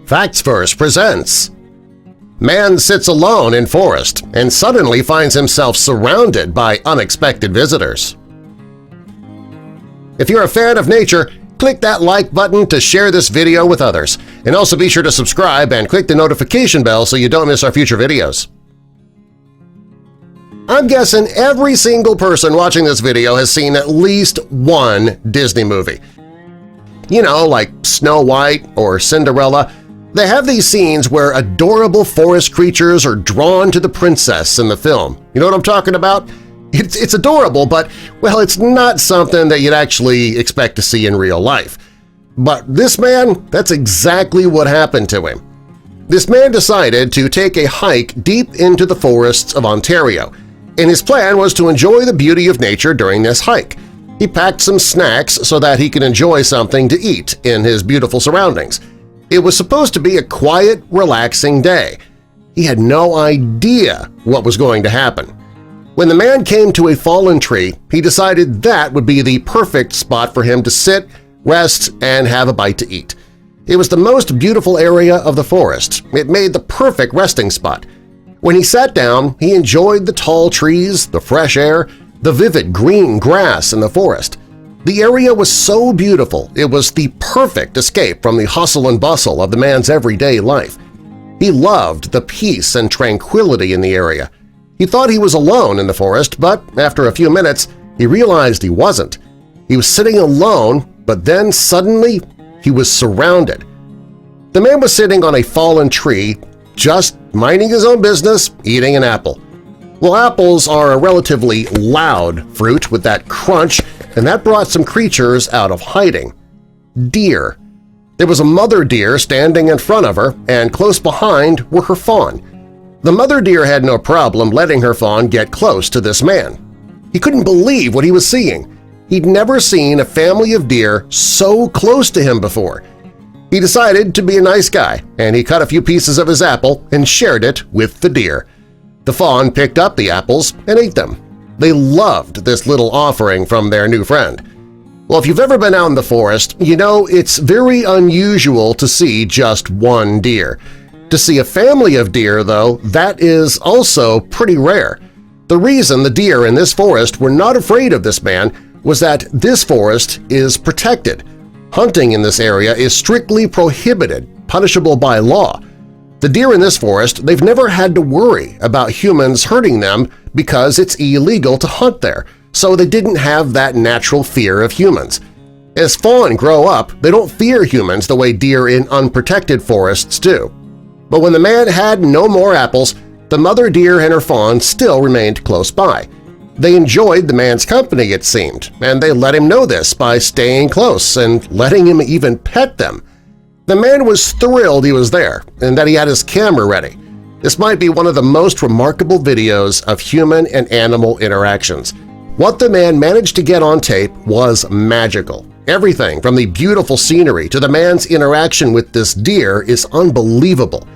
Facts First presents Man sits alone in forest and suddenly finds himself surrounded by unexpected visitors. If you're a fan of nature, click that like button to share this video with others, and also be sure to subscribe and click the notification bell so you don't miss our future videos. I'm guessing every single person watching this video has seen at least one Disney movie. You know, like Snow White or Cinderella. They have these scenes where adorable forest creatures are drawn to the princess in the film. You know what I'm talking about? It's adorable, but, well, it's not something that you'd actually expect to see in real life. But this man, that's exactly what happened to him. This man decided to take a hike deep into the forests of Ontario, and his plan was to enjoy the beauty of nature during this hike. He packed some snacks so that he could enjoy something to eat in his beautiful surroundings. It was supposed to be a quiet, relaxing day. He had no idea what was going to happen. When the man came to a fallen tree, he decided that would be the perfect spot for him to sit, rest, and have a bite to eat. It was the most beautiful area of the forest. It made the perfect resting spot. When he sat down, he enjoyed the tall trees, the fresh air, the vivid green grass in the forest. The area was so beautiful it was the perfect escape from the hustle and bustle of the man's everyday life. He loved the peace and tranquility in the area. He thought he was alone in the forest, but after a few minutes he realized he wasn't. He was sitting alone, but then suddenly he was surrounded. The man was sitting on a fallen tree, just minding his own business, eating an apple. Well, apples are a relatively loud fruit with that crunch, and that brought some creatures out of hiding. Deer. There was a mother deer standing in front of her, and close behind were her fawn. The mother deer had no problem letting her fawn get close to this man. He couldn't believe what he was seeing. He'd never seen a family of deer so close to him before. He decided to be a nice guy, and he cut a few pieces of his apple and shared it with the deer. The fawn picked up the apples and ate them. They loved this little offering from their new friend. Well, if you've ever been out in the forest, you know it's very unusual to see just one deer. To see a family of deer, though, that is also pretty rare. The reason the deer in this forest were not afraid of this man was that this forest is protected. Hunting in this area is strictly prohibited, punishable by law. The deer in this forest, they've never had to worry about humans hurting them because it's illegal to hunt there, so they didn't have that natural fear of humans. As fawn grow up, they don't fear humans the way deer in unprotected forests do. But when the man had no more apples, the mother deer and her fawn still remained close by. They enjoyed the man's company, it seemed, and they let him know this by staying close and letting him even pet them. The man was thrilled he was there and that he had his camera ready. This might be one of the most remarkable videos of human and animal interactions. What the man managed to get on tape was magical. Everything from the beautiful scenery to the man's interaction with this deer is unbelievable.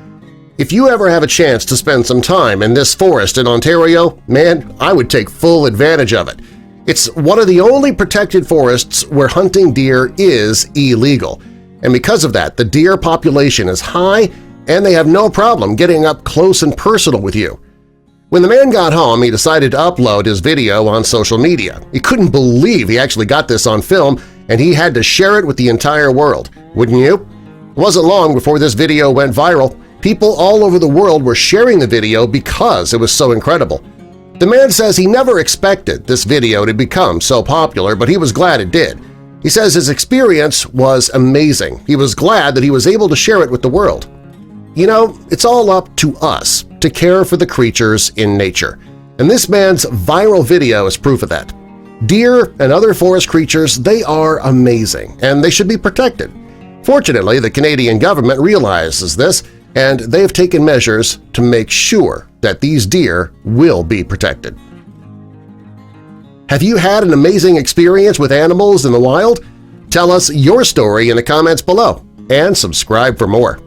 If you ever have a chance to spend some time in this forest in Ontario, man, I would take full advantage of it. It's one of the only protected forests where hunting deer is illegal. And because of that, the deer population is high and they have no problem getting up close and personal with you. When the man got home, he decided to upload his video on social media. He couldn't believe he actually got this on film, and he had to share it with the entire world. Wouldn't you? It wasn't long before this video went viral. People all over the world were sharing the video because it was so incredible. The man says he never expected this video to become so popular, but he was glad it did. He says his experience was amazing. He was glad that he was able to share it with the world. You know, it's all up to us to care for the creatures in nature, and this man's viral video is proof of that. Deer and other forest creatures, they are amazing, and they should be protected. Fortunately, the Canadian government realizes this, and they have taken measures to make sure that these deer will be protected. Have you had an amazing experience with animals in the wild? Tell us your story in the comments below and subscribe for more.